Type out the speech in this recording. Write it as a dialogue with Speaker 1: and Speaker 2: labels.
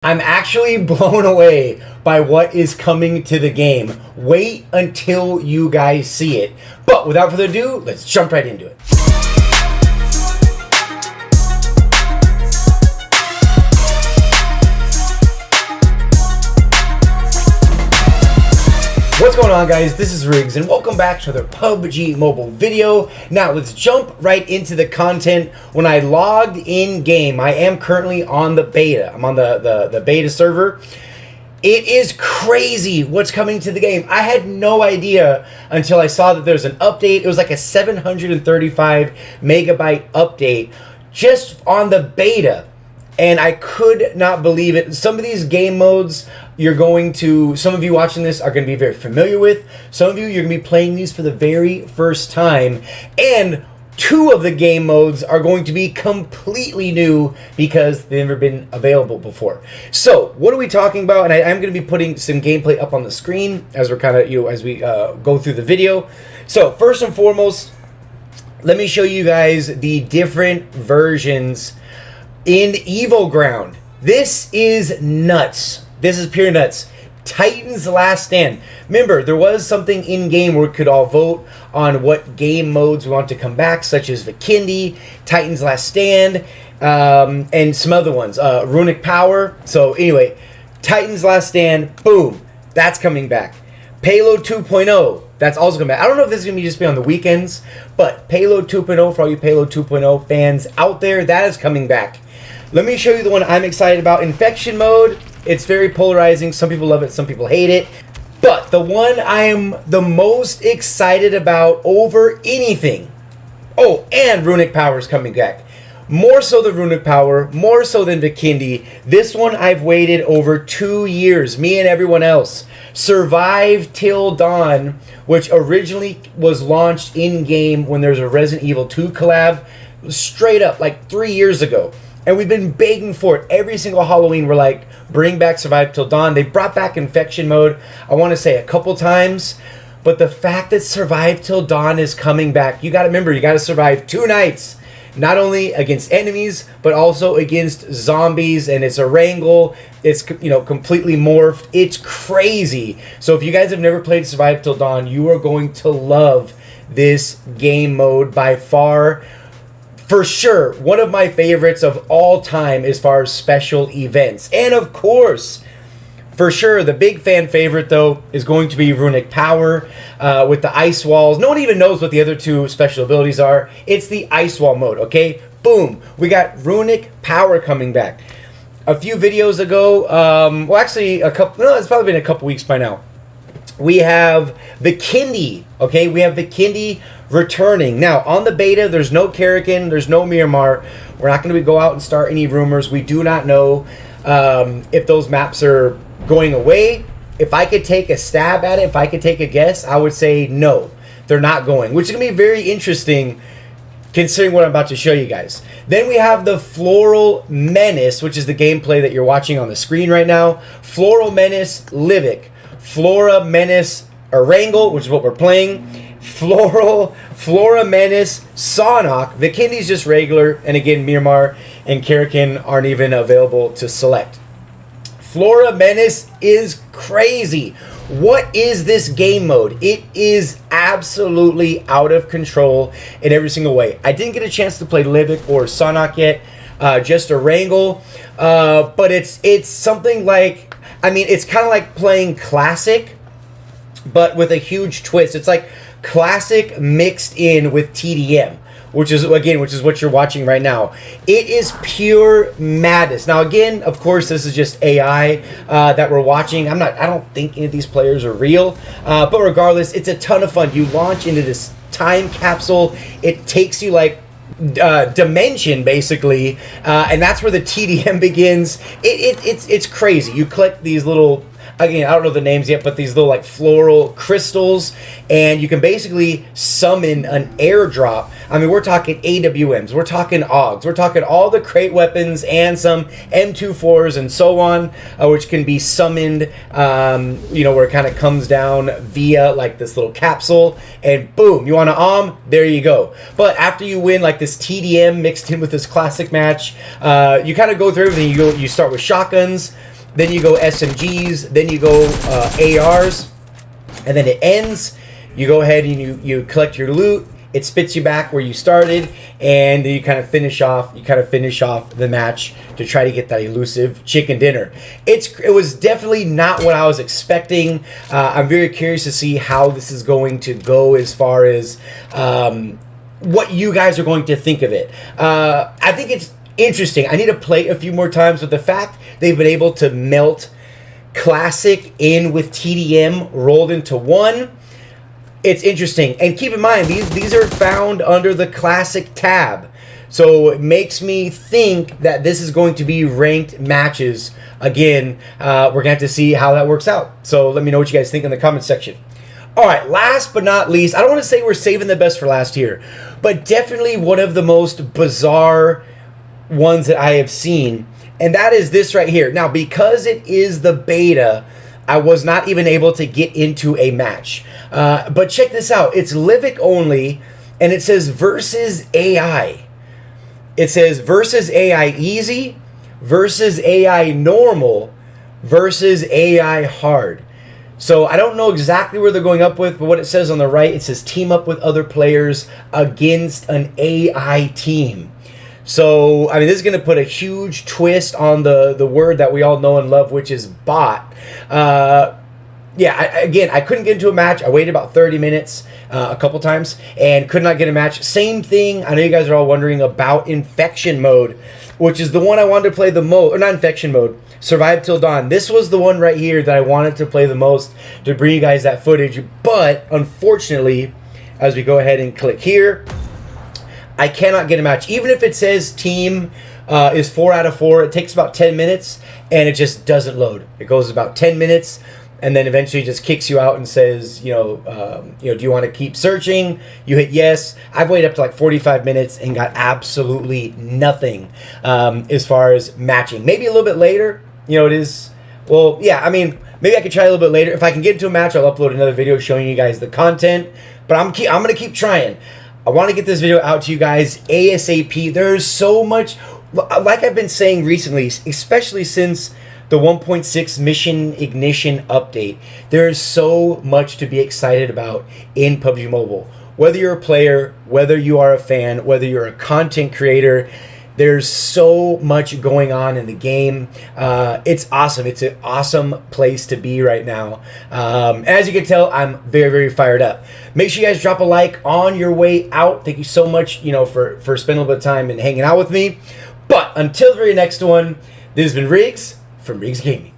Speaker 1: I'm actually blown away by what is coming to the game. Wait until you guys see it. But without further ado, let's jump right into it. What's going on, guys? This is Riggs and welcome back to another PUBG mobile video. Now let's jump right into the content. When I logged in game, I am currently on the beta. I'm on the beta server. It is crazy what's coming to the game. I had no idea until I saw that there's an update. It was like a 735 megabyte update just on the beta. And I could not believe it. Some of these game modes some of you watching this are going to be very familiar with. Some of you, you're going to be playing these for the very first time. And two of the game modes are going to be completely new because they've never been available before. So what are we talking about? And I'm going to be putting some gameplay up on the screen as we're kind of, as we go through the video. So first and foremost, let me show you guys the different versions in Evo Ground. This is nuts. This is pure nuts. Titan's Last Stand. Remember, there was something in game where we could all vote on what game modes we want to come back, such as Vikindi, Titan's Last Stand, and some other ones. Runic Power. So anyway, Titan's Last Stand, boom, that's coming back. Payload 2.0, that's also coming back. I don't know if this is going to just be on the weekends, but Payload 2.0, for all you Payload 2.0 fans out there, that is coming back. Let me show you the one I'm excited about. Infection Mode. It's very polarizing. Some people love it, some people hate it. But the one I am the most excited about over anything. Oh, and Runic Power is coming back. More so than Runic Power, more so than Vikindi. This one I've waited over 2 years, me and everyone else. Survive Till Dawn, which originally was launched in-game when there's a Resident Evil 2 collab. Straight up, like 3 years ago. And we've been begging for it. Every single Halloween, we're like, bring back Survive Till Dawn. They brought back Infection Mode, I want to say a couple times. But the fact that Survive Till Dawn is coming back, you got to remember, you got to survive 2 nights. Not only against enemies, but also against zombies. And it's Erangel. It's, completely morphed. It's crazy. So if you guys have never played Survive Till Dawn, you are going to love this game mode by far. For sure, one of my favorites of all time as far as special events. And of course, for sure, the big fan favorite, though, is going to be Runic Power with the Ice Walls. No one even knows what the other 2 special abilities are. It's the Ice Wall mode, okay? Boom. We got Runic Power coming back. A few videos ago, well, actually, it's probably been a couple weeks by now. We have Vikindi, okay? We have Vikindi returning. Now, on the beta, there's no Karrakin, there's no Miramar. We're not going to go out and start any rumors. We do not know if those maps are going away. If I could take a stab at it, if I could take a guess, I would say no, they're not going, which is going to be very interesting considering what I'm about to show you guys. Then we have the Flora Menace, which is the gameplay that you're watching on the screen right now. Flora Menace Livic. Flora Menace Erangel, which is what we're playing. Flora Menace Sonok. Vikindi's just regular. And again, Miramar and Karrakin aren't even available to select. Flora Menace is crazy. What is this game mode? It is absolutely out of control in every single way. I didn't get a chance to play Livic or Sonok yet. Just Erangel. But it's something like... it's kind of like playing Classic, but with a huge twist. It's like Classic mixed in with TDM, which is what you're watching right now. It is pure madness. Now, again, of course, this is just AI that we're watching. I don't think any of these players are real, but regardless, it's a ton of fun. You launch into this time capsule. It takes you like dimension basically, and that's where the TDM begins. It's crazy. You collect these little, again, I don't know the names yet, but these little like floral crystals, and you can basically summon an airdrop. We're talking AWMs, we're talking AUGs, we're talking all the crate weapons and some M24s and so on, which can be summoned, where it kind of comes down via like this little capsule, and boom, you want to there you go. But after you win like this TDM mixed in with this classic match, you kind of go through everything. You start with shotguns. then you go SMGs, then you go ARs, and then it ends. You go ahead and you collect your loot. It spits you back where you started, and then you kind of finish off the match to try to get that elusive chicken dinner. It was definitely not what I was expecting. I'm very curious to see how this is going to go as far as what you guys are going to think of it. I think it's interesting. I need to play it a few more times, but the fact they've been able to melt Classic in with TDM rolled into one, it's interesting. And keep in mind, these are found under the Classic tab. So it makes me think that this is going to be ranked matches. Again, we're going to have to see how that works out. So let me know what you guys think in the comment section. All right, last but not least, I don't want to say we're saving the best for last here, but definitely one of the most bizarre ones that I have seen, and that is this right here. Now, because it is the beta, I was not even able to get into a match. But check this out. It's Livic only, and it says versus AI. It says versus AI easy, versus AI normal, versus AI hard. So I don't know exactly where they're going up with, but what it says on the right, it says team up with other players against an AI team. So, I mean, this is going to put a huge twist on the word that we all know and love, which is bot. Yeah, again, I couldn't get into a match. I waited about 30 minutes a couple times and could not get a match. Same thing, I know you guys are all wondering about Infection Mode, which is the one I wanted to play the most, or not Infection Mode, Survive Till Dawn. This was the one right here that I wanted to play the most to bring you guys that footage. But, unfortunately, as we go ahead and click here, I cannot get a match. Even if it says team is 4 out of 4, it takes about 10 minutes, and it just doesn't load. It goes about 10 minutes, and then eventually just kicks you out and says, do you want to keep searching? You hit yes. I've waited up to like 45 minutes and got absolutely nothing as far as matching. Maybe a little bit later, it is, well, yeah, I mean, maybe I could try a little bit later. If I can get into a match, I'll upload another video showing you guys the content, but I'm going to keep trying. I want to get this video out to you guys ASAP. There's so much, like I've been saying recently, especially since the 1.6 Mission Ignition update. There's so much to be excited about in PUBG Mobile. Whether you're a player, whether you are a fan, whether you're a content creator, there's so much going on in the game. It's awesome. It's an awesome place to be right now. As you can tell, I'm very, very fired up. Make sure you guys drop a like on your way out. Thank you so much, for spending a little bit of time and hanging out with me. But until the very next one, this has been Riggs from ŁØBx Gaming.